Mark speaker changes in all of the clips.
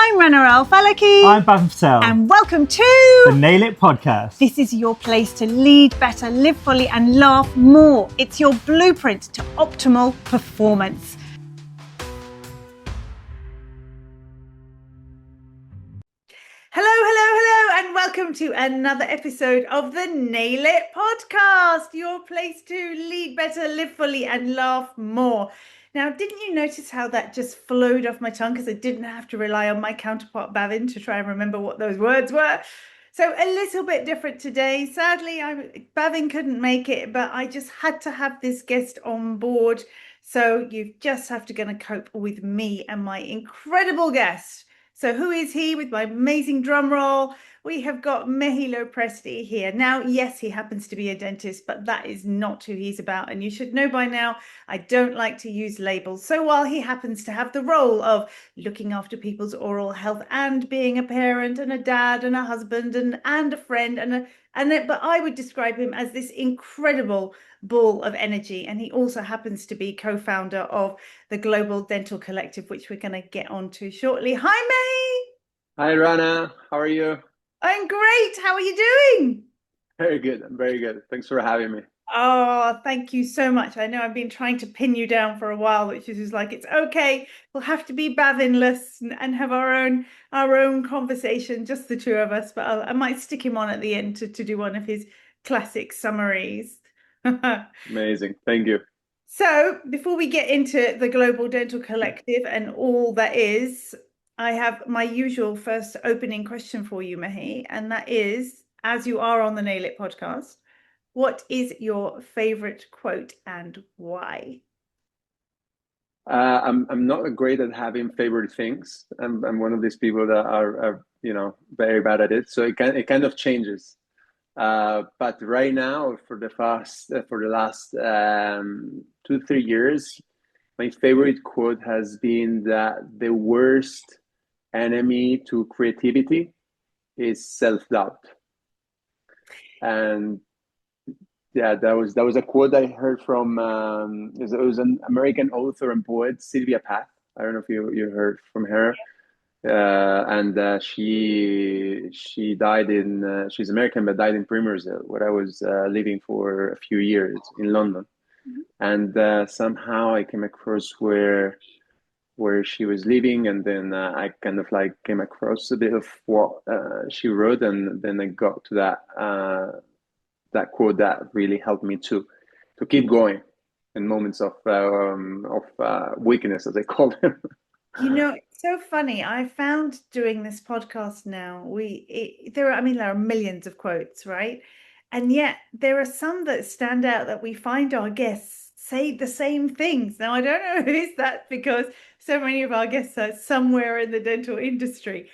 Speaker 1: I'm ranaal-falaki.
Speaker 2: I'm Patel.
Speaker 1: And welcome to
Speaker 2: the Nail It podcast.
Speaker 1: This is your place to lead better, live fully, and laugh more. It's your blueprint to optimal performance. Hello, and welcome to another episode of the Nail It podcast, your place to lead better, live fully, and laugh more. Now, didn't you notice how that just flowed off my tongue because I didn't have to rely on my counterpart Bhavin to try and remember what those words were? So a little bit different today. Sadly, Bhavin couldn't make it, but I just had to have this guest on board. So you just have to going to cope with me and my incredible guest. So who is he with my amazing drum roll? We have got Mehy Presti here. Now, yes, he happens to be a dentist, but that is not who he's about. And you should know by now, I don't like to use labels. So while he happens to have the role of looking after people's oral health and being a parent and a dad and a husband and a friend but I would describe him as this incredible ball of energy. And he also happens to be co-founder of the Global Dental Collective, which we're going to get onto shortly. Hi, Mehy.
Speaker 3: Hi, Rana. How are you?
Speaker 1: I'm great. How are you doing?
Speaker 3: Very good. I'm very good. Thanks for having me.
Speaker 1: Oh, thank you so much. I know I've been trying to pin you down for a while, which is just like, it's okay. We'll have to be Bavinless and have our own conversation, just the two of us. But I might stick him on at the end to do one of his classic summaries.
Speaker 3: Amazing. Thank you.
Speaker 1: So before we get into the Global Dental Collective and all that is, I have my usual first opening question for you, Mehy, and that is, as you are on the Nail It podcast, what is your favorite quote and why?
Speaker 3: I'm not great at having favorite things. I'm one of these people that are very bad at it. So it kind of changes. But right now, for the last 2-3 years, my favorite quote has been that the worst enemy to creativity is self-doubt. And yeah, that was a quote I heard from it was an American author and poet, Sylvia Plath. I don't know if you heard from her. And she died she's American but died in Primrosdale, where I was living for a few years in London. Mm-hmm. And somehow I came across where she was living, and then I kind of like came across a bit of what she wrote, and then I got to that quote that really helped me to keep going in moments of weakness, as I call them.
Speaker 1: You know, it's so funny. I found doing this podcast now, there are millions of quotes, right? And yet there are some that stand out that we find our guests say the same things. Now, I don't know if that because so many of our guests are somewhere in the dental industry.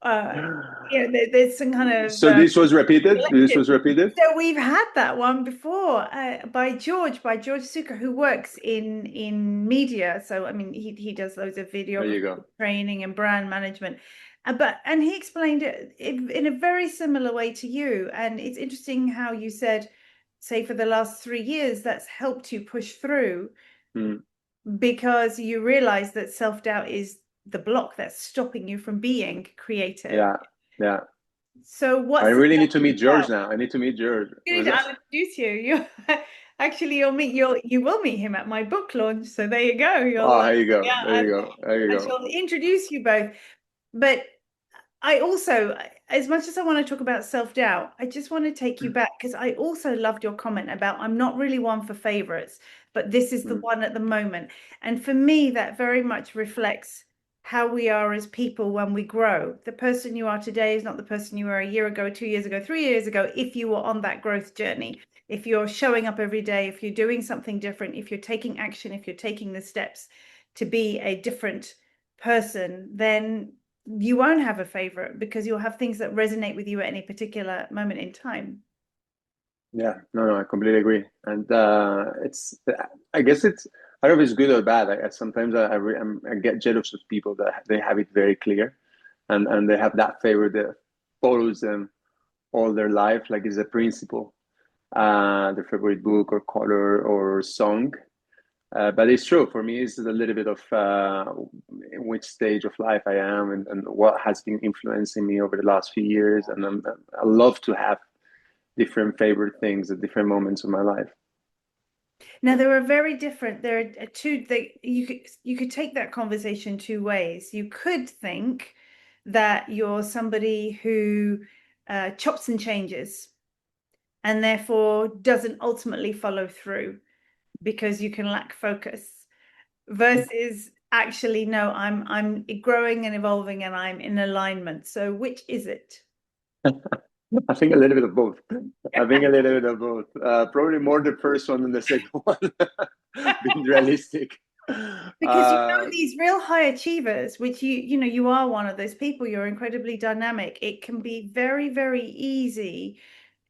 Speaker 1: There's some kind of
Speaker 3: so this was repeated.
Speaker 1: So we've had that one before by George Suker, who works in media. So I mean, he does loads of video training and brand management, and he explained it in a very similar way to you. And it's interesting how you said, say, for the last 3 years, that's helped you push through because you realize that self-doubt is the block that's stopping you from being creative.
Speaker 3: Yeah.
Speaker 1: So
Speaker 3: I really need to meet George now. I need to meet George.
Speaker 1: I'll introduce you. You will meet him at my book launch. So there you go.
Speaker 3: There you go. There you go.
Speaker 1: I shall introduce you both. But I also, as much as I want to talk about self-doubt, I just want to take you back because I also loved your comment about I'm not really one for favorites, but this is the one at the moment. And for me, that very much reflects how we are as people when we grow. The person you are today is not the person you were a year ago, 2 years ago, 3 years ago, if you were on that growth journey. If you're showing up every day, if you're doing something different, if you're taking action, if you're taking the steps to be a different person, then you won't have a favorite because you'll have things that resonate with you at any particular moment in time.
Speaker 3: Yeah, no, I completely agree. And I guess I don't know if it's good or bad. Sometimes I get jealous of people that they have it very clear, and they have that favorite that follows them all their life, like it's a principle, their favorite book or color or song. But it's true for me. It's a little bit of in which stage of life I am, and what has been influencing me over the last few years. And I love to have different favorite things at different moments of my life.
Speaker 1: Now there are very different. There are two. You could take that conversation two ways. You could think that you're somebody who chops and changes, and therefore doesn't ultimately follow through because you can lack focus. Versus actually, no, I'm growing and evolving, and I'm in alignment. So which is it?
Speaker 3: I think a little bit of both. I think a little bit of both. Probably more the first one than the second one, being realistic.
Speaker 1: Because these real high achievers, which you are one of those people, you're incredibly dynamic. It can be very, very easy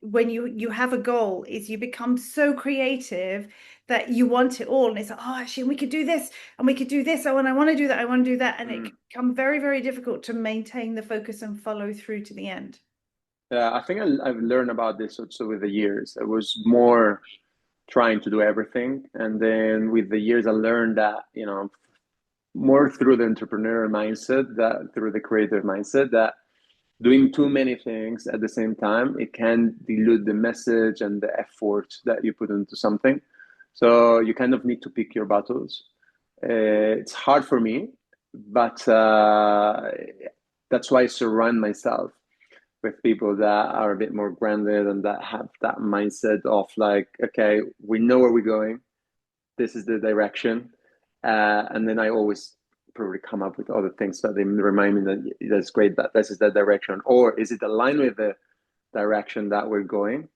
Speaker 1: when you have a goal, is you become so creative that you want it all. And it's like, oh, actually, we could do this and we could do this. Oh, and I want to do that. I want to do that. And it can become very, very difficult to maintain the focus and follow through to the end.
Speaker 3: Yeah, I think I've learned about this also with the years. I was more trying to do everything, and then with the years, I learned that more through the entrepreneurial mindset, that through the creative mindset, that doing too many things at the same time, it can dilute the message and the effort that you put into something. So you kind of need to pick your battles. It's hard for me, but that's why I surround myself with people that are a bit more grounded and that have that mindset of like, okay, we know where we're going. This is the direction. And then I always probably come up with other things that they remind me that that's great, that this is the direction. Or is it aligned with the direction that we're going?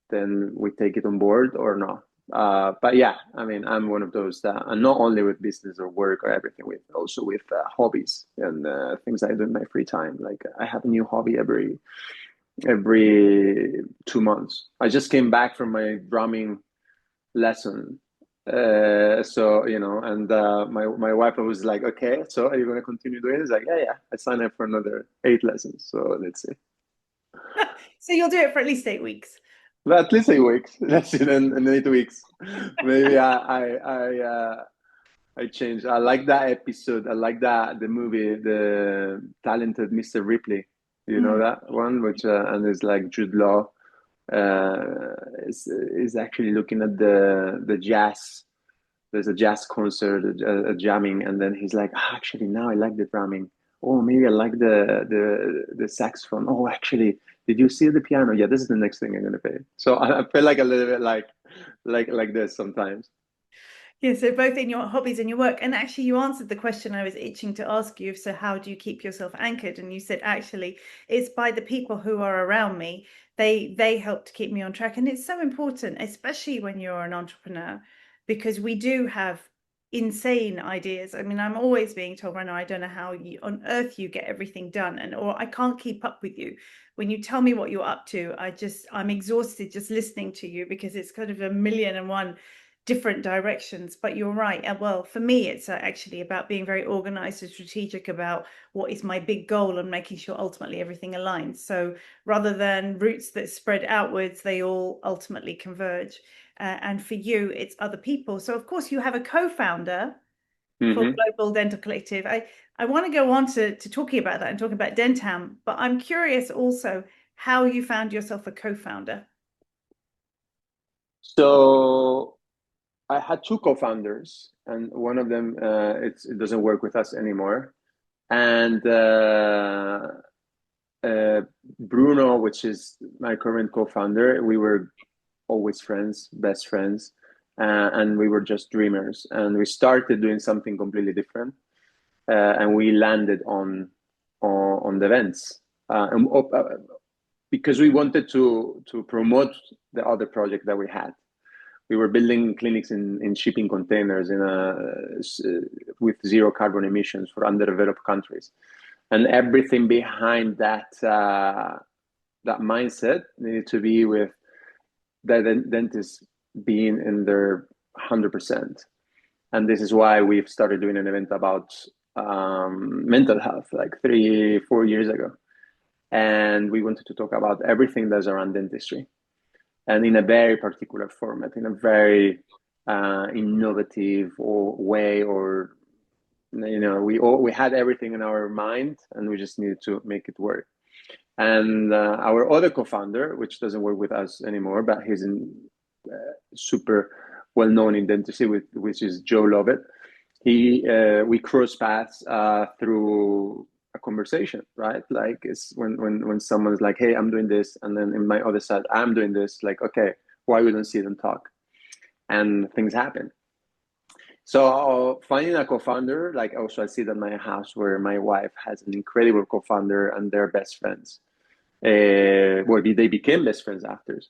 Speaker 3: Then we take it on board or not. But yeah, I mean, I'm one of those that, and not only with business or work or everything, with also with hobbies and things I do in my free time. Like I have a new hobby every 2 months. I just came back from my drumming lesson. So and my wife was like, "Okay, so are you going to continue doing it?" It's like, "Yeah, yeah." I signed up for another 8 lessons. So let's see.
Speaker 1: So you'll do it for at least 8 weeks.
Speaker 3: But at least 8 weeks. That's it, in 8 weeks. Maybe I changed. I like that episode. I like that the movie, the talented Mr. Ripley. You know
Speaker 1: Mm.
Speaker 3: that one, which and it's like Jude Law is actually looking at the jazz. There's a jazz concert, a jamming, and then he's like, "Ah, actually, now I like the drumming. Oh, maybe I like the saxophone. Oh, actually, did you see the piano? Yeah, this is the next thing I'm gonna play." So I feel like a little bit like this sometimes.
Speaker 1: Yeah, so both in your hobbies and your work. And actually, you answered the question I was itching to ask you. So, how do you keep yourself anchored? And you said, actually, it's by the people who are around me. They help to keep me on track. And it's so important, especially when you're an entrepreneur, because we do have insane ideas. I mean, I'm always being told right now, I don't know how on earth you get everything done, and or I can't keep up with you. When you tell me what you're up to, I'm exhausted just listening to you because it's kind of a million and one different directions. But you're right. Well, for me, it's actually about being very organized and strategic about what is my big goal and making sure ultimately everything aligns. So rather than routes that spread outwards, they all ultimately converge. And for you, it's other people. So of course, you have a co-founder for
Speaker 3: Hmm.
Speaker 1: Global Dental Collective. I want to go on to talking about that and talking about Dentam, but I'm curious also how you found yourself a co-founder.
Speaker 3: So I had two co-founders, and one of them it doesn't work with us anymore. And Bruno, which is my current co-founder, we were always friends, best friends, and we were just dreamers. And we started doing something completely different, and we landed on the events, because we wanted to promote the other project that we had. We were building clinics in shipping containers with zero carbon emissions for underdeveloped countries, and everything behind that mindset needed to be with the dentists being in their 100%. And this is why we've started doing an event about mental health like 3 4 years ago, and we wanted to talk about everything that's around dentistry, and in a very particular format, in a very innovative or way, or we had everything in our mind and we just needed to make it work. And our other co-founder, which doesn't work with us anymore, but he's in super well-known in dentistry, which is Joe Lovett. We cross paths through a conversation, right? Like it's when someone's like, "Hey, I'm doing this," and then in my other side, I'm doing this. Like, okay, why we don't see them talk? And things happen. So finding a co-founder, like also I see that my house where my wife has an incredible co-founder and they're best friends. Well, they became best friends after.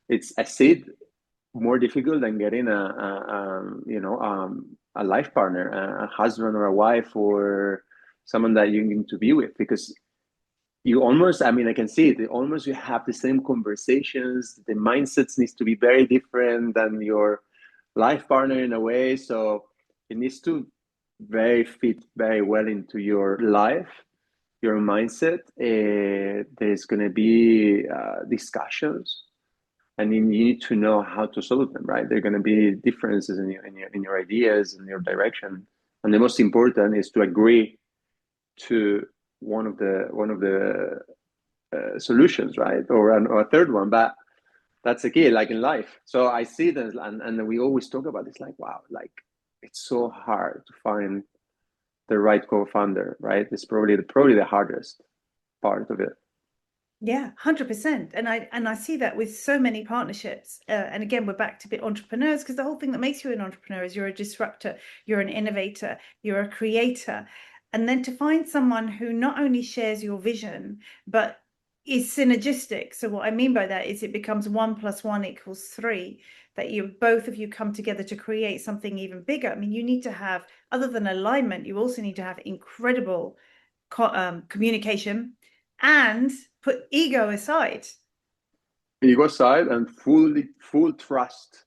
Speaker 3: It's I see it more difficult than getting a life partner, a husband or a wife or someone that you need to be with, because you almost, I mean, I can see it, almost you have the same conversations, the mindsets needs to be very different than your life partner in a way. So it needs to very fit very well into your life, your mindset. There's going to be discussions, and you need to know how to solve them, right? There are going to be differences in your ideas and your direction, and the most important is to agree to one of the solutions, right? Or a third one, but that's the key, like in life. So I see that, and we always talk about this, like, wow, like it's so hard to find the right co-founder, right? It's probably the hardest part of it.
Speaker 1: Yeah, 100%. And I see that with so many partnerships. And again, we're back to be entrepreneurs, because the whole thing that makes you an entrepreneur is you're a disruptor, you're an innovator, you're a creator. And then to find someone who not only shares your vision, but is synergistic. So what I mean by that is it becomes 1 + 1 = 3, that both of you come together to create something even bigger. I mean, you need to have, other than alignment, you also need to have incredible communication, and put ego aside.
Speaker 3: Ego aside and full trust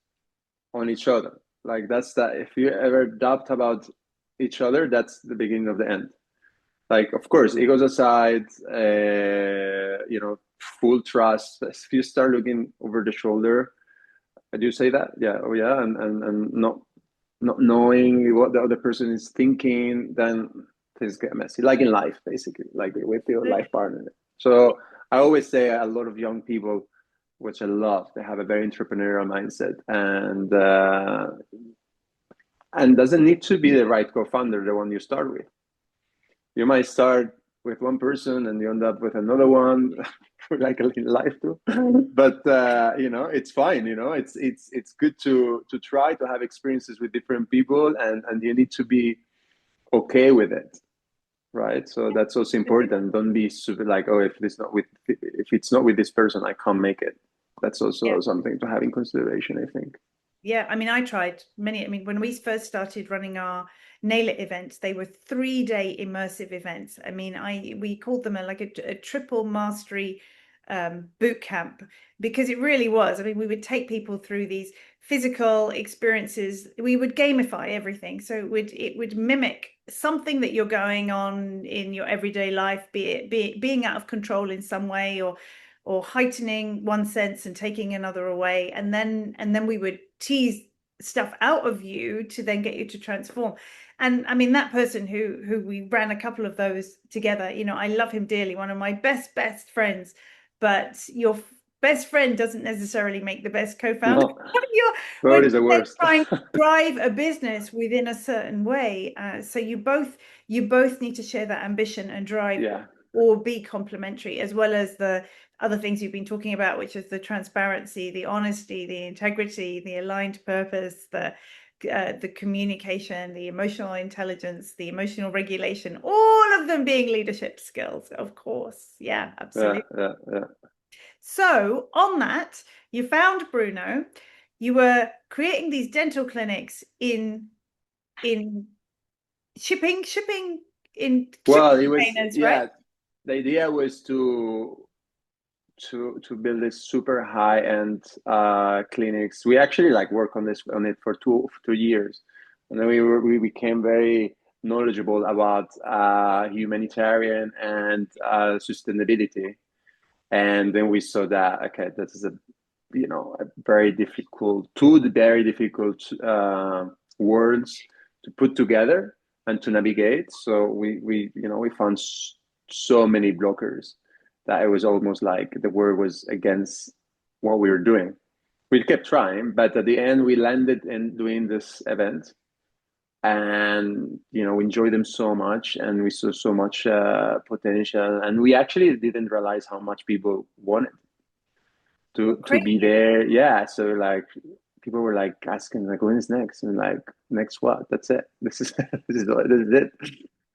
Speaker 3: on each other. Like that's that. If you ever doubt about each other, that's the beginning of the end. Like, of course, egos aside, full trust. If you start looking over the shoulder, do you say that? Yeah. Oh, yeah. And not knowing what the other person is thinking, then things get messy. Like in life, basically, like with your life partner. So I always say a lot of young people, which I love, they have a very entrepreneurial mindset, and doesn't need to be the right co-founder, the one you start with. You might start with one person and you end up with another one, like in life too. But it's fine. It's good to try to have experiences with different people, and you need to be okay with it, right? So that's also important. Don't be super like, oh, if it's not with this person, I can't make it. That's also something to have in consideration, I think.
Speaker 1: Yeah, I mean, I tried many. I mean, when we first started running our Nail It events, they were 3-day immersive events. I mean, we called them a triple mastery boot camp, because it really was. I mean, we would take people through these physical experiences. We would gamify everything, so it would mimic something that you're going on in your everyday life, be it being out of control in some way, or heightening one sense and taking another away, and then we would tease stuff out of you to then get you to transform. And I mean, that person who we ran a couple of those together, I love him dearly, one of my best friends, but your best friend doesn't necessarily make the best co-founder.
Speaker 3: No,
Speaker 1: when
Speaker 3: God is the
Speaker 1: you're
Speaker 3: worst.
Speaker 1: trying to drive a business within a certain way, so you both need to share that ambition and drive,
Speaker 3: Yeah.
Speaker 1: or be complementary, as well as the other things you've been talking about, which is the transparency, the honesty, the integrity, the aligned purpose, the communication, the emotional intelligence, the emotional regulation, all of them being leadership skills, of course. Yeah, absolutely.
Speaker 3: Yeah.
Speaker 1: So on that, you found Bruno, you were creating these dental clinics in shipping in
Speaker 3: Well,
Speaker 1: shipping containers, right?
Speaker 3: the idea was to build this super high end clinics. We actually like work on it for 2 years, and then we became very knowledgeable about humanitarian and sustainability, and then we saw that, okay, that is very difficult, two very difficult words to put together and to navigate. So we found so many blockers that it was almost like the word was against what we were doing. We kept trying, but at the end we landed in doing this event, and we enjoyed them so much, and we saw so much potential, and we actually didn't realize how much people wanted to be
Speaker 1: Crazy.
Speaker 3: there. Yeah, so like people were like asking like, when is next? And like, next what? That's it. This is this is it.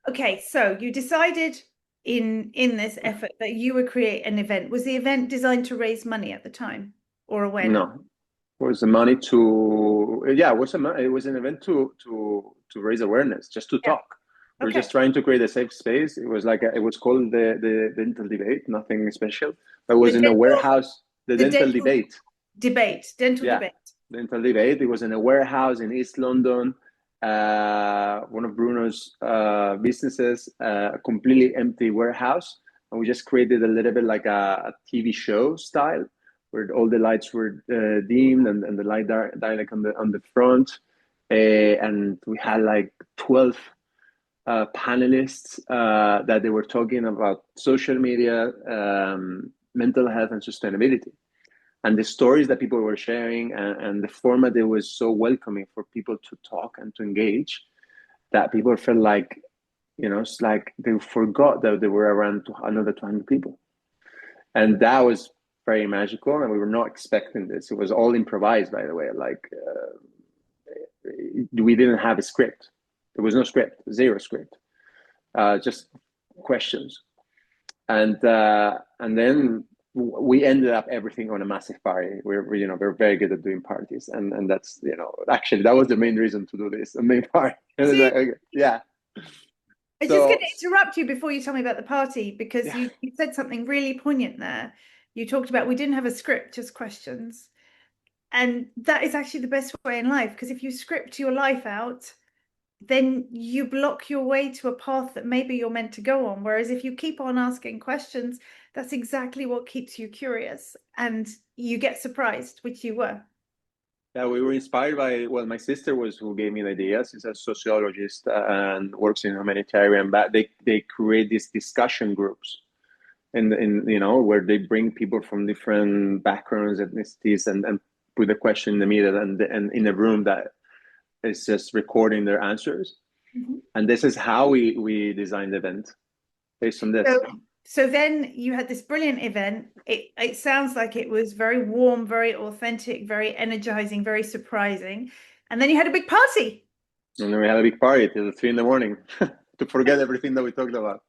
Speaker 1: Okay, so you decided in this effort that you would create an event. Was the event designed to raise money at the time or awareness?
Speaker 3: No, it was the money to, yeah, it was an event to raise awareness, just to
Speaker 1: Yeah.
Speaker 3: talk. We're
Speaker 1: Okay.
Speaker 3: just trying to create a safe space. It was like it was called the dental debate, nothing special. But it
Speaker 1: The
Speaker 3: was in a
Speaker 1: dental,
Speaker 3: warehouse, the
Speaker 1: the
Speaker 3: dental
Speaker 1: dental
Speaker 3: debate.
Speaker 1: debate, dental
Speaker 3: Yeah,
Speaker 1: debate.
Speaker 3: dental debate. It was in a warehouse in East London, one of Bruno's businesses, a completely empty warehouse. And we just created a little bit like a TV show style, where all the lights were dimmed, and the light direct on the front. And we had like 12 panelists that they were talking about social media, mental health, and sustainability, and the stories that people were sharing, and the format, it was so welcoming for people to talk and to engage, that people felt like, it's like they forgot that they were around another 200 people. And that was very magical, and we were not expecting this. It was all improvised, by the way. Like we didn't have a script. There was no script, zero script, just questions. And then we ended up everything on a massive party. We're very good at doing parties, and that's actually that was the main reason to do this, the main party. And it's
Speaker 1: See,
Speaker 3: like, okay, yeah.
Speaker 1: I'm just going
Speaker 3: So
Speaker 1: to interrupt you before you tell me about the party because
Speaker 3: yeah,
Speaker 1: you said something really poignant there. You talked about we didn't have a script, just questions. And that is actually the best way in life because if you script your life out, then you block your way to a path that maybe you're meant to go on. Whereas if you keep on asking questions, that's exactly what keeps you curious and you get surprised, which you were.
Speaker 3: yeah, we were inspired by, well, my sister was who gave me the idea. She's a sociologist and works in humanitarian, but they create these discussion groups where they bring people from different backgrounds, ethnicities, and put the question in the middle, and in a room that is just recording their answers.
Speaker 1: Mhm.
Speaker 3: And this is how we designed the event, based on this.
Speaker 1: So then you had this brilliant event. It sounds like it was very warm, very authentic, very energizing, very surprising. And then you had a big party.
Speaker 3: And then we had a big party till 3 in the morning to forget everything that we talked about.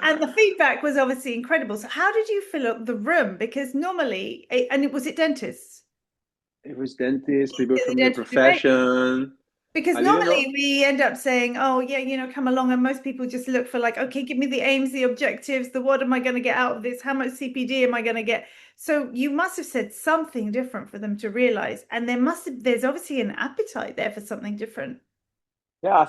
Speaker 1: And the feedback was obviously incredible. So how did you fill up the room? Because normally, and it was it dentists?
Speaker 3: It was dentists, people
Speaker 1: The
Speaker 3: from the
Speaker 1: dental debate.
Speaker 3: profession.
Speaker 1: Because
Speaker 3: I didn't
Speaker 1: normally
Speaker 3: know.
Speaker 1: we end up saying, oh, yeah, come along. And most people just look for like, okay, give me the aims, the objectives, the what am I going to get out of this? How much CPD am I going to get? So you must have said something different for them to realize. And there's obviously an appetite there for something different.
Speaker 3: Yeah,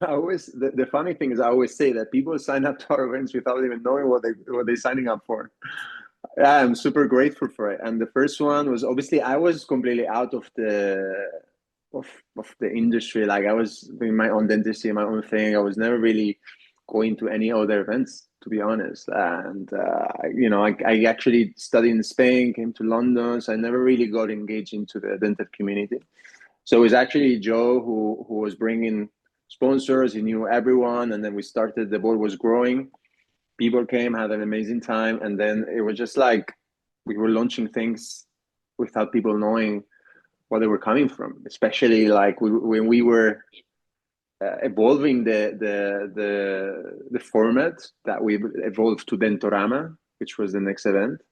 Speaker 3: I always the funny thing is I always say that people sign up to our events without even knowing what they're signing up for. Yeah, I'm super grateful for it. And the first one was, obviously, I was completely out of the industry. Like, I was doing my own dentistry, my own thing. I was never really going to any other events, to be honest. And I actually studied in Spain, came to London, so I never really got engaged into the dental community. So it was actually Joe who was bringing sponsors. He knew everyone, and then we started. The board was growing. People came, had an amazing time, and then it was just like we were launching things without people knowing where they were coming from. Especially like when we were evolving the format, that we evolved to Dentorama, which was the next event.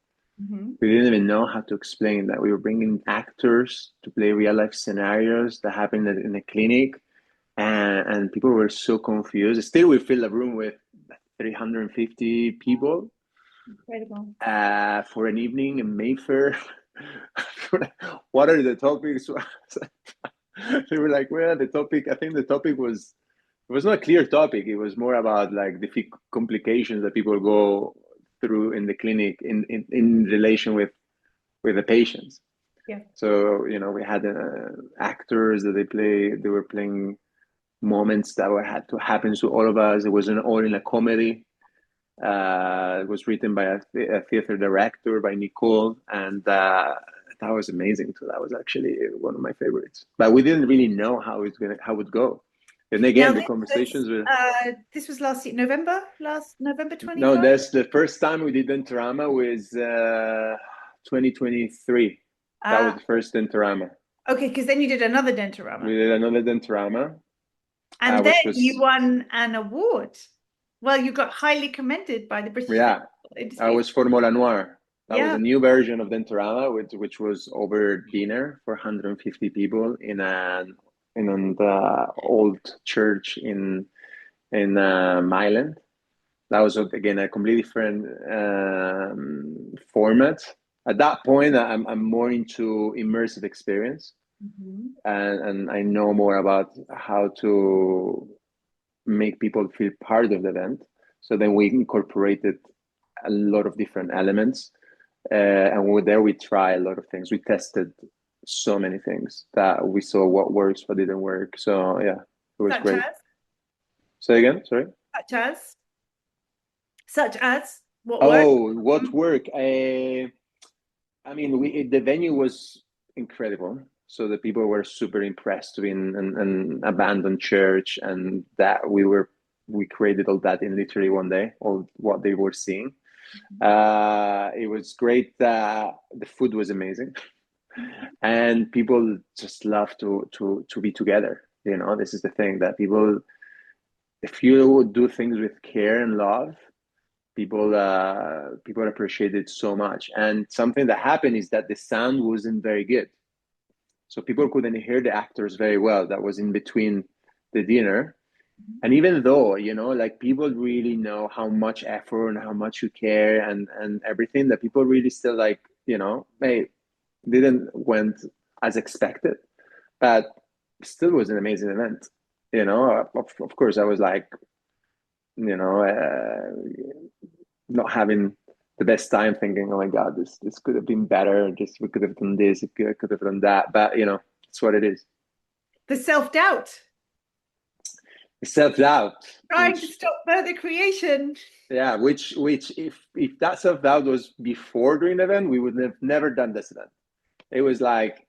Speaker 1: Mhm.
Speaker 3: We didn't even know how to explain that we were bringing actors to play real life scenarios that happened in a clinic, and people were so confused. Still, we filled a room with 350 people
Speaker 1: Incredible.
Speaker 3: for an evening in Mayfair. What are the topics? They were like, well, the topic, I think the topic was, it was not a clear topic. It was more about like the complications that people go through in the clinic in relation with the patients.
Speaker 1: Yeah.
Speaker 3: So, you know, we had actors that they were playing moments that had to happen to all of us. It wasn't all in a comedy. It was written by a theater director, by Nicole, and that was amazing too. That was actually one of my favorites. But we didn't really know how it would go. And again, the conversations were.
Speaker 1: This was last year, November 25.
Speaker 3: No, that's the first time we did Dentorama was 2023. That was the first Dentorama.
Speaker 1: Okay, because then you did another Dentorama.
Speaker 3: We did another Dentorama.
Speaker 1: And then you won an award. Well, you got highly commended by the British.
Speaker 3: Yeah, I was Formula Noir. That was a new version of Dentorama, which was over dinner for 150 people in an old church in Milan. That was again a completely different format. At that point, I'm more into immersive experience, and I know more about how to make people feel part of the event. So then we incorporated a lot of different elements, and we try a lot of things. We tested so many things that we saw what works, what didn't work. So yeah, it was great. Say again, sorry.
Speaker 1: Such as what
Speaker 3: worked?
Speaker 1: Oh,
Speaker 3: what worked? I mean, the venue was incredible. So the people were super impressed in an abandoned church, and that we created all that in literally one day, all what they were seeing. It was great. The food was amazing, and people just love to be together. You know, this is the thing that people, if you do things with care and love, people appreciate it so much. And something that happened is that the sound wasn't very good, so people couldn't hear the actors very well. That was in between the dinner. And even though, you know, like people really know how much effort and how much you care and everything, that people really still like, you know, hey, didn't went as expected, but still was an amazing event. You know, of course, I was like, you know, not having the best time, thinking, oh my God, this could have been better. We could have done this, could have done that. But, you know, it's what it is.
Speaker 1: The self-doubt.
Speaker 3: Self-doubt.
Speaker 1: Trying to stop further creation.
Speaker 3: Yeah, which if that self-doubt was before during the event, we would have never done this event. It was like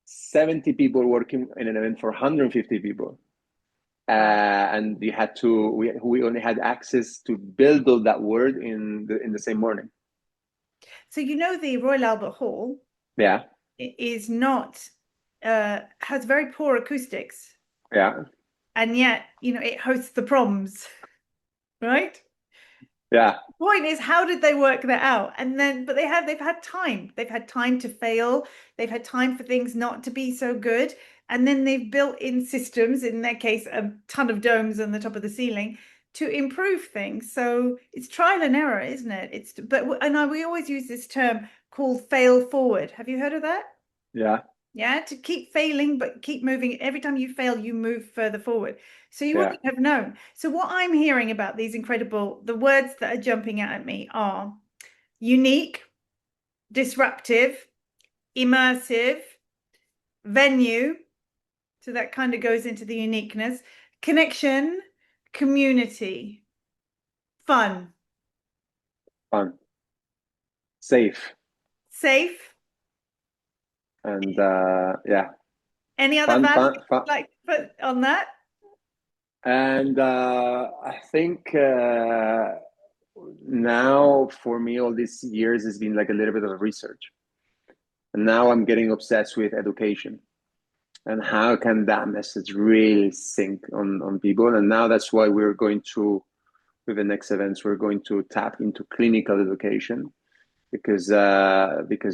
Speaker 3: 70 people working in an event for 150 people. And we only had access to build all that word in the same morning.
Speaker 1: So, you know, the Royal Albert Hall is not has very poor acoustics.
Speaker 3: Yeah.
Speaker 1: And yet, you know, it hosts the proms, right?
Speaker 3: Yeah.
Speaker 1: The point is, how did they work that out? And then, but they've had time. They've had time to fail. They've had time for things not to be so good. And then they've built in systems, in their case, a ton of domes on the top of the ceiling to improve things. So it's trial and error, isn't it? We always use this term called fail forward. Have you heard of that?
Speaker 3: Yeah.
Speaker 1: Yeah, to keep failing, but keep moving. Every time you fail, you move further forward. So you wouldn't have known. So what I'm hearing about the words that are jumping out at me are unique, disruptive, immersive, venue. So that kind of goes into the uniqueness, connection, community, fun,
Speaker 3: safe. And yeah.
Speaker 1: Any other values like to put on that?
Speaker 3: And I think now for me, all these years has been like a little bit of research. And now I'm getting obsessed with education and how can that message really sink on people. And now that's why we're going to, with the next events, we're going to tap into clinical education because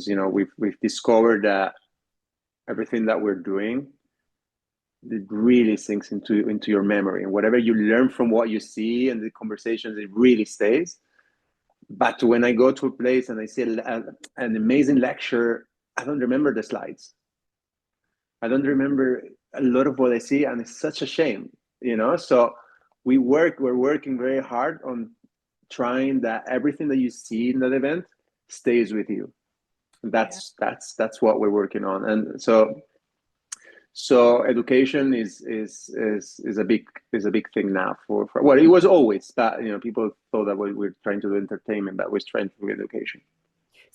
Speaker 3: you know, we've discovered that everything that we're doing, it really sinks into your memory, and whatever you learn from what you see and the conversations, it really stays. But when I go to a place and I see an amazing lecture, I don't remember the slides. I don't remember a lot of what I see, and it's such a shame, you know. So we're working very hard on trying that everything that you see in that event stays with you.
Speaker 1: Yeah.
Speaker 3: That's what we're working on. And so education is a big thing now for well, it was always that, people thought that we're trying to do entertainment, but we're trying to do education.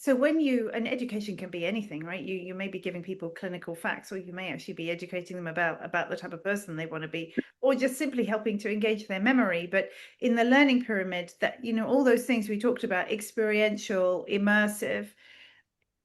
Speaker 1: So and education can be anything, right? You may be giving people clinical facts, or you may actually be educating them about the type of person they want to be, or just simply helping to engage their memory. But in the learning pyramid, that, all those things we talked about, experiential, immersive,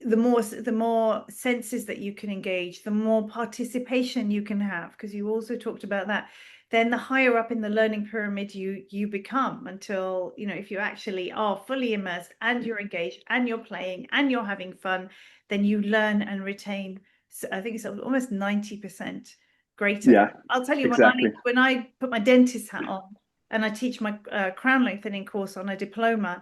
Speaker 1: the more senses that you can engage, the more participation you can have, because you also talked about that, then the higher up in the learning pyramid you become, until, if you actually are fully immersed and you're engaged and you're playing and you're having fun, then you learn and retain. So I think it's almost 90% greater.
Speaker 3: Yeah,
Speaker 1: I'll tell you,
Speaker 3: exactly.
Speaker 1: when I put my dentist hat on and I teach my crown lengthening course on a diploma,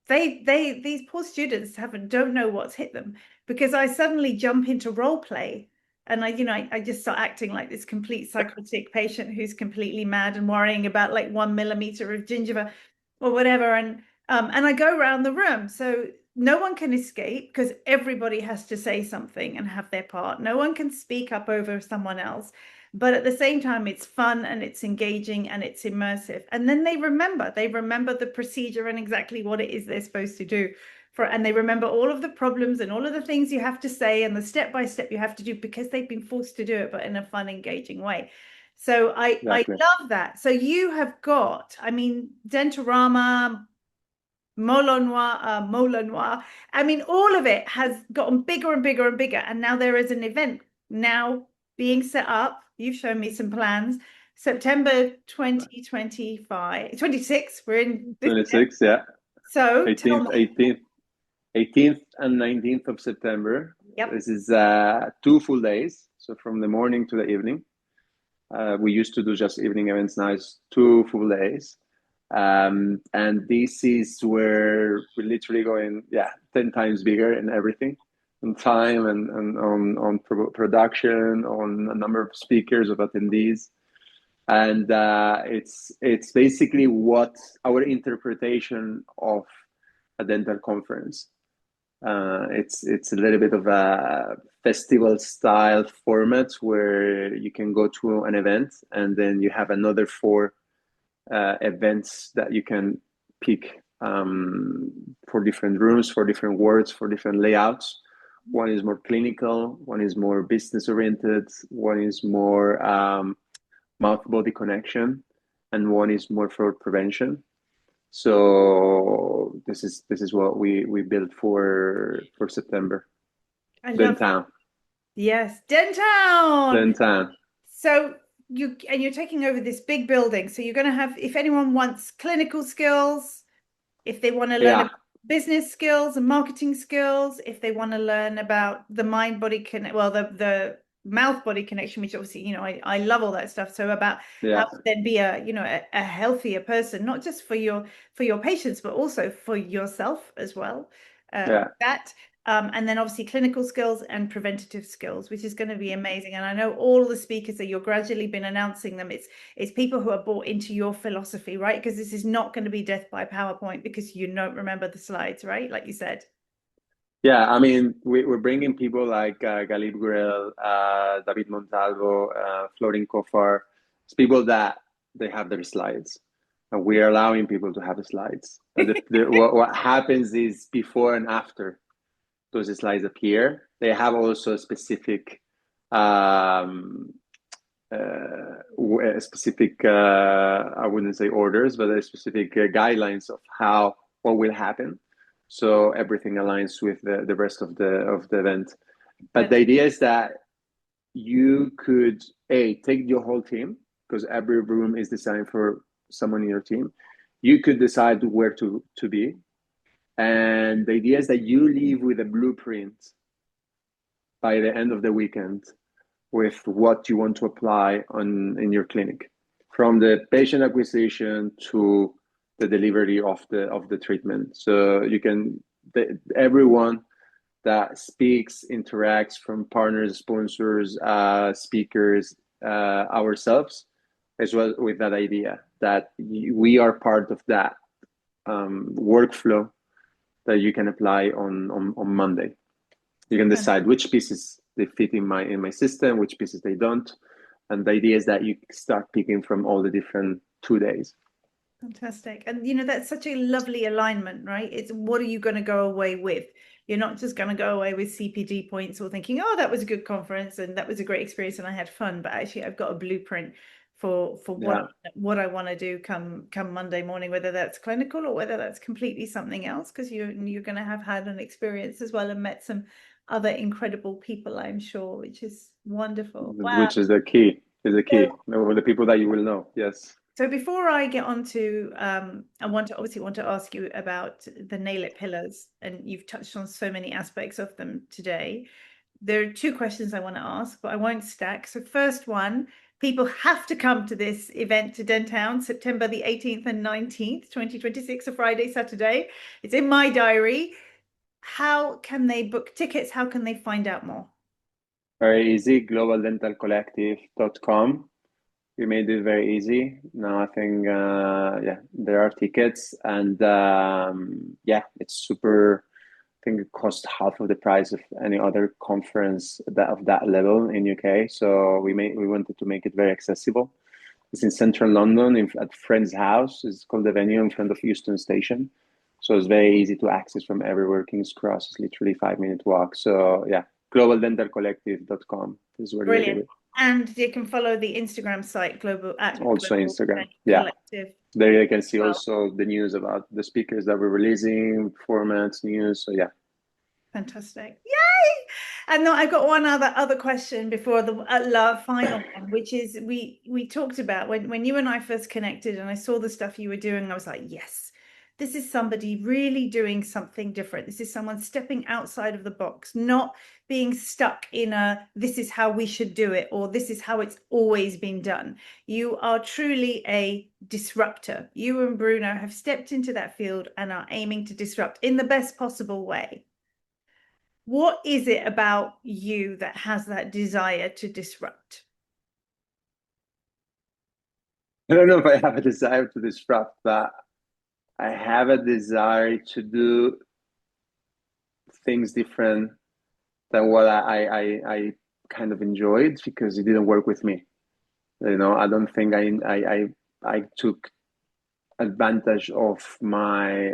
Speaker 1: these poor students don't know what's hit them, because I suddenly jump into role play, and I just start acting like this complete psychotic patient who's completely mad and worrying about like 1 millimeter of gingiva or whatever, and I go around the room, so no one can escape, because everybody has to say something and have their part. No one can speak up over someone else, but at the same time it's fun and it's engaging and it's immersive, and then they remember the procedure and exactly what it is they're supposed to do, and they remember all of the problems and all of the things you have to say and the step by step you have to do, because they've been forced to do it, but in a fun, engaging way. So I
Speaker 3: Exactly.
Speaker 1: love that. So you have got, I mean, Dentorama, Molenoir. I mean, all of it has gotten bigger and bigger and bigger. And now there is an event now being set up. You've shown me some plans. September 2025, 26. We're in this.
Speaker 3: 26, yeah.
Speaker 1: So tell
Speaker 3: 18th,
Speaker 1: me.
Speaker 3: 18th, 18th and 19th of September.
Speaker 1: Yep.
Speaker 3: This is 2 full days. So from the morning to the evening. We used to do just evening events. Now it's 2 full days. And this is where we're literally going, 10 times bigger in everything, on time and on production, on a number of speakers, of attendees. And it's basically what our interpretation of a dental conference. It's a little bit of a festival style format where you can go to an event and then you have another 4 events that you can pick, for different rooms, for different words, for different layouts. One is more clinical, one is more business oriented, one is more mouth-body connection, and one is more fraud prevention. So this is what we built for September.
Speaker 1: I love
Speaker 3: Dentown.
Speaker 1: Yes, Dentown.
Speaker 3: Dentown.
Speaker 1: So you're taking over this big building. So you're going to have, if anyone wants clinical skills, if they want to learn
Speaker 3: Yeah.
Speaker 1: about business skills and marketing skills, if they want to learn about the mind body connect, well, the mouth body connection, which obviously, I love all that stuff. So about how to then be a healthier person, not just for your patients, but also for yourself as well. That. And then obviously clinical skills and preventative skills, which is going to be amazing. And I know all the speakers that you're gradually been announcing them. It's people who are bought into your philosophy, right? Because this is not going to be death by PowerPoint, because you don't remember the slides, right? Like you said.
Speaker 3: Yeah, I mean, we're bringing people like Galib Gurel, David Montalvo, Florin Kofar. It's people that they have their slides, and we are allowing people to have the slides. But what happens is, before and after those slides appear, they have also specific I wouldn't say orders, but a specific guidelines of what will happen. So everything aligns with the rest of the event. But the idea is that you could take your whole team, because every room is designed for someone in your team. You could decide where to be. And the idea is that you leave with a blueprint by the end of the weekend with what you want to apply in your clinic, from the patient acquisition to the delivery of the treatment. So you can, everyone that speaks, interacts, from partners, sponsors, speakers, ourselves, as well, with that idea that we are part of that workflow that you can apply on Monday. You can decide which pieces they fit in my system, which pieces they don't. And the idea is that you start picking from all the different 2 days.
Speaker 1: Fantastic. And you know, that's such a lovely alignment, right? It's what are you going to go away with? You're not just going to go away with CPD points or thinking, oh, that was a good conference and that was a great experience and I had fun. But actually, I've got a blueprint for
Speaker 3: Yeah.
Speaker 1: what I want to do come Monday morning, whether that's clinical or whether that's completely something else, because you're going to have had an experience as well and met some other incredible people, I'm sure, which is wonderful. Wow.
Speaker 3: Which is the key. Is the key.
Speaker 1: So
Speaker 3: The people that you will know. Yes.
Speaker 1: So before I get on to, I obviously want to ask you about the nail it pillars, and you've touched on so many aspects of them today. There are two questions I want to ask, but I won't stack. So first one, people have to come to this event to Dentown, September the 18th and 19th, 2026, a Friday, Saturday. It's in my diary. How can they book tickets? How can they find out more?
Speaker 3: Very easy. globaldentalcollective.com. We made it very easy. Now I think there are tickets, and it's super. I think it costs half of the price of any other conference of that level in UK. So we wanted to make it very accessible. It's in central London, at friend's house. It's called the venue in front of Euston Station. So it's very easy to access from everywhere. King's Cross is literally 5 minute walk. So yeah, globaldentalcollective.com is where you do
Speaker 1: Brilliant.
Speaker 3: it.
Speaker 1: And you can follow the Instagram site,
Speaker 3: Also
Speaker 1: Global
Speaker 3: Instagram. Yeah.
Speaker 1: Collective.
Speaker 3: There you can see
Speaker 1: Well,
Speaker 3: also the news about the speakers that we're releasing, formats, news. So yeah.
Speaker 1: fantastic. Yay! And no, I've got one other question before the final one, which is we talked about when you and I first connected and I saw the stuff you were doing, I was like, yes, this is somebody really doing something different. This is someone stepping outside of the box, not being stuck in a this is how we should do it or this is how it's always been done. You are truly a disruptor. You and Bruno have stepped into that field and are aiming to disrupt in the best possible way. What is it about you that has that desire to disrupt?
Speaker 3: I don't know if I have a desire to disrupt, but I have a desire to do things different than what I kind of enjoyed because it didn't work with me. You know, I don't think I took advantage of my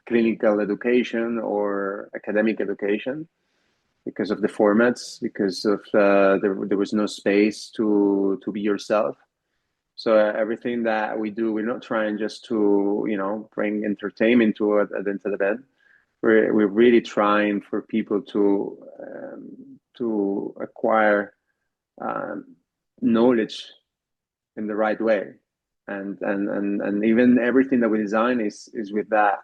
Speaker 3: clinical education or academic education because of the formats, because of there was no space to be yourself. So everything that we do, we're not trying just to bring entertainment to a dental event. We're really trying for people to acquire knowledge in the right way, and even everything that we design is with that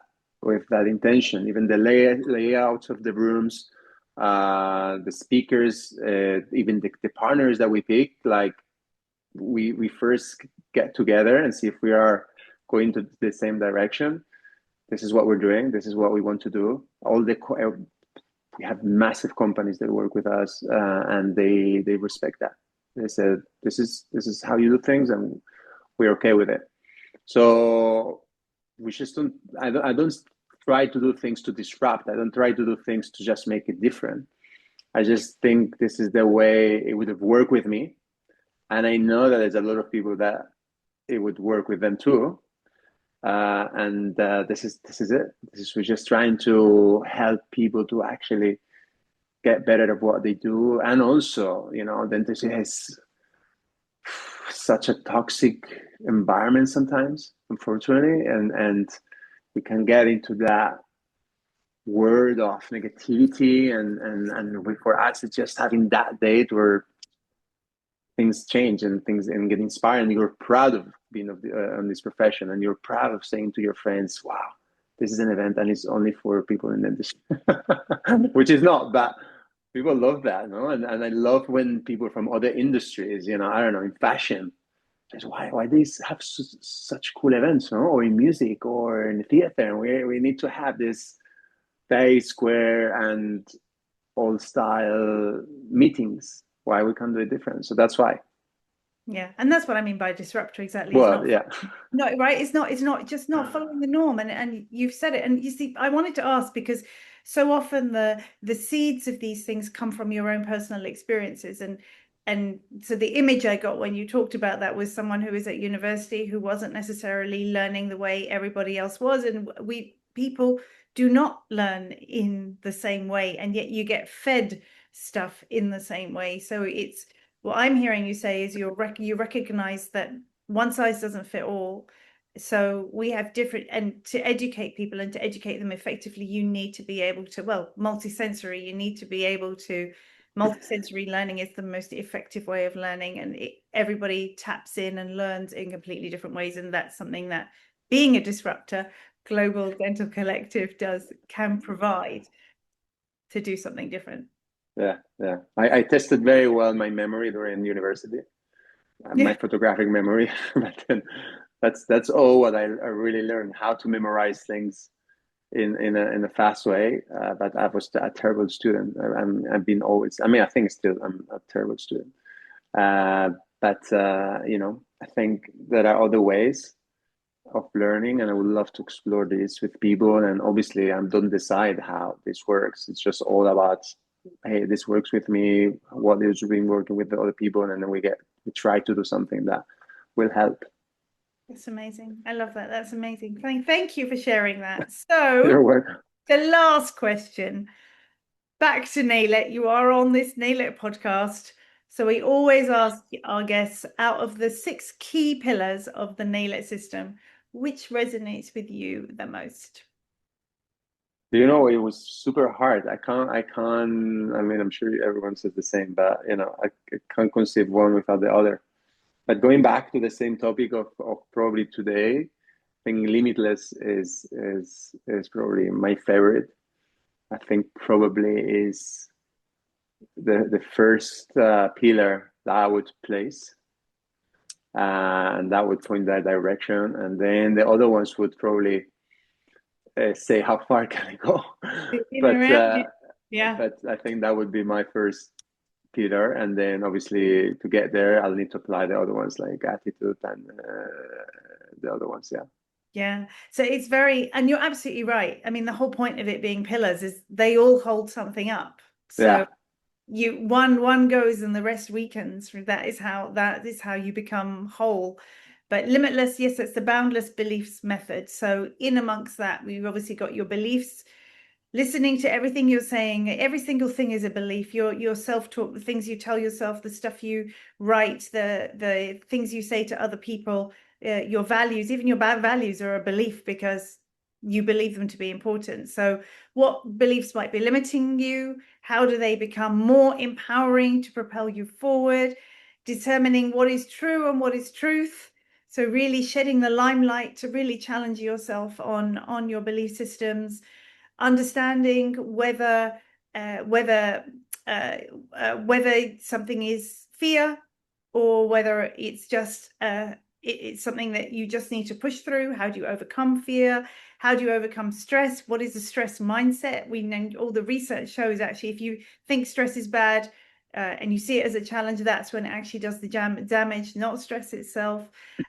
Speaker 3: intention. Even the layouts of the rooms, the speakers, even the partners that we pick, like we first get together and see if we are going to the same direction. This is what we're doing. This is what we want to do. We have massive companies that work with us, and they respect that. They said this is how you do things, and we're okay with it. So we just don't. I don't try to do things to disrupt. I don't try to do things to just make it different. I just think this is the way it would have worked with me, and I know that there's a lot of people that it would work with them too. And this is it. We're just trying to help people to actually get better at what they do, and also, dentistry has such a toxic environment sometimes, unfortunately, and we can get into that word of negativity, and for us, it's just having that date where things change and get inspired, and you're proud of being on this profession, and you're proud of saying to your friends, wow, this is an event and it's only for people in dentistry. Which is not, but people love that, no? And I love when people from other industries, I don't know, in fashion, just why these have such cool events, no? Or in music or in theater, we need to have this very square and old style meetings. Why we can't do it different? So that's why.
Speaker 1: Yeah, and that's what I mean by disruptor. Exactly, it's
Speaker 3: Well,
Speaker 1: not
Speaker 3: yeah,
Speaker 1: no, right. It's not just not following the norm. And you've said it. And you see, I wanted to ask because so often the seeds of these things come from your own personal experiences. And so the image I got when you talked about that was someone who was at university who wasn't necessarily learning the way everybody else was. And we people do not learn in the same way, and yet you get fed stuff in the same way. So it's what I'm hearing you say is you recognize that one size doesn't fit all. So we have different, and to educate people and to educate them effectively, you need to be able to, well, multisensory, you need to be able to, multisensory learning is the most effective way of learning, and everybody taps in and learns in completely different ways. And that's something that being a disruptor, Global Dental Collective can provide to do something different.
Speaker 3: yeah, yeah. I tested very well my memory during university, my
Speaker 1: Yeah.
Speaker 3: photographic memory, but then that's all what I really learned, how to memorize things in a fast way. But I was a terrible student. I've been always. I mean, I think still I'm a terrible student. Uh, but I think there are other ways of learning, and I would love to explore this with people. And obviously, I don't decide how this works. It's just all about, hey, this works with me. What is been working with the other people, and then we try to do something that will help.
Speaker 1: That's amazing. I love that. That's amazing. Thank you for sharing that.
Speaker 3: Your
Speaker 1: So,
Speaker 3: work.
Speaker 1: the last question, back to Nail It. You are on this Nail It podcast. So, we always ask our guests out of the 6 key pillars of the Nail It system, which resonates with you the most?
Speaker 3: It was super hard. I mean, I'm sure everyone says the same, but I can't conceive one without the other. But going back to the same topic of probably today, I think limitless is probably my favorite. I think probably is the first pillar that I would place, and that would point that direction. And then the other ones would probably say how far can I go,
Speaker 1: In
Speaker 3: but
Speaker 1: around you. Yeah.
Speaker 3: I think that would be my first pillar, and then obviously to get there, I'll need to apply the other ones like attitude and the other ones. Yeah,
Speaker 1: Yeah. So it's very, and you're absolutely right. I mean, the whole point of it being pillars is they all hold something up. So
Speaker 3: yeah,
Speaker 1: you one goes and the rest weakens. That is how you become whole. But limitless, yes, it's the boundless beliefs method. So in amongst that, we've obviously got your beliefs, listening to everything you're saying. Every single thing is a belief. Your self-talk, the things you tell yourself, the stuff you write, the things you say to other people, your values, even your bad values are a belief because you believe them to be important. So what beliefs might be limiting you? How do they become more empowering to propel you forward? Determining what is true and what is truth. So really shedding the limelight to really challenge yourself on your belief systems, understanding whether something is fear or whether it's just it's something that you just need to push through. How do you overcome fear? How do you overcome stress? What is the stress mindset? We know all the research shows actually if you think stress is bad and you see it as a challenge, that's when it actually does the damage, not stress itself.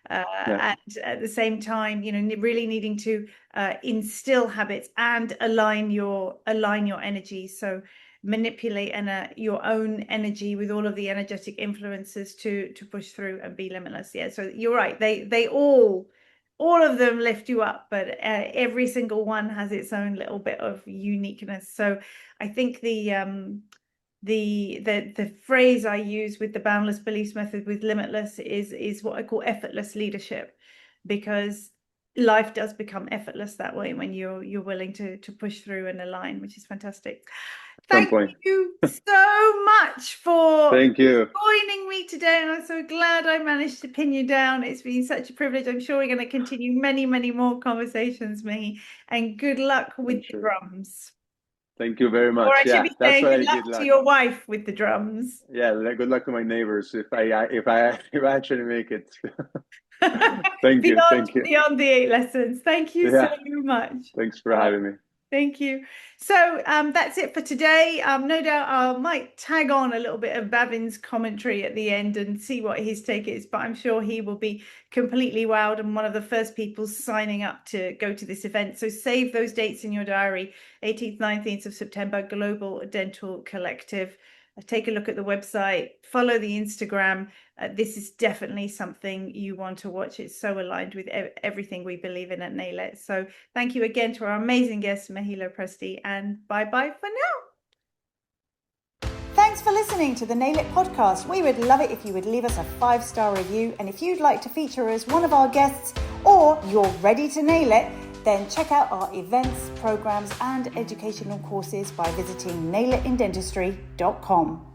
Speaker 3: yeah.
Speaker 1: And at the same time, really needing to instill habits and align your energy. So manipulate your own energy with all of the energetic influences to push through and be limitless. Yeah, so you're right. They all of them lift you up, but every single one has its own little bit of uniqueness. So I think the phrase I use with the boundless beliefs method with limitless is what I call effortless leadership, because life does become effortless that way when you're willing to push through and align, which is fantastic.
Speaker 3: Some
Speaker 1: Thank
Speaker 3: point.
Speaker 1: you so much for
Speaker 3: Thank you.
Speaker 1: joining me today, and I'm so glad I managed to pin you down. It's been such a privilege. I'm sure we're going to continue many, many more conversations, Mehy, and good luck
Speaker 3: I'm
Speaker 1: with the
Speaker 3: sure.
Speaker 1: drums.
Speaker 3: Thank you very
Speaker 1: Or
Speaker 3: much.
Speaker 1: I should
Speaker 3: Yeah,
Speaker 1: be
Speaker 3: that's
Speaker 1: saying
Speaker 3: what
Speaker 1: good
Speaker 3: I
Speaker 1: luck
Speaker 3: did.
Speaker 1: to
Speaker 3: Luck.
Speaker 1: your wife with the drums.
Speaker 3: Yeah, good luck to my neighbors if I actually make it. Thank you.
Speaker 1: Beyond
Speaker 3: Thank you.
Speaker 1: beyond the 8 lessons. Thank you so
Speaker 3: Yeah.
Speaker 1: much.
Speaker 3: Thanks for
Speaker 1: Oh,
Speaker 3: having me.
Speaker 1: Thank you. So that's it for today. No doubt I might tag on a little bit of Bavin's commentary at the end and see what his take is, but I'm sure he will be completely wowed and one of the first people signing up to go to this event. So save those dates in your diary, 18th, 19th of September, Global Dental Collective. Take a look at the website, follow the Instagram. This is definitely something you want to watch. It's so aligned with everything we believe in at Nail It. So thank you again to our amazing guest, Mehy Presti, and bye-bye for now. Thanks for listening to the Nail It podcast. We would love it if you would leave us a 5-star review. And if you'd like to feature as one of our guests or you're ready to nail it, then check out our events, programs and educational courses by visiting nailitindentistry.com.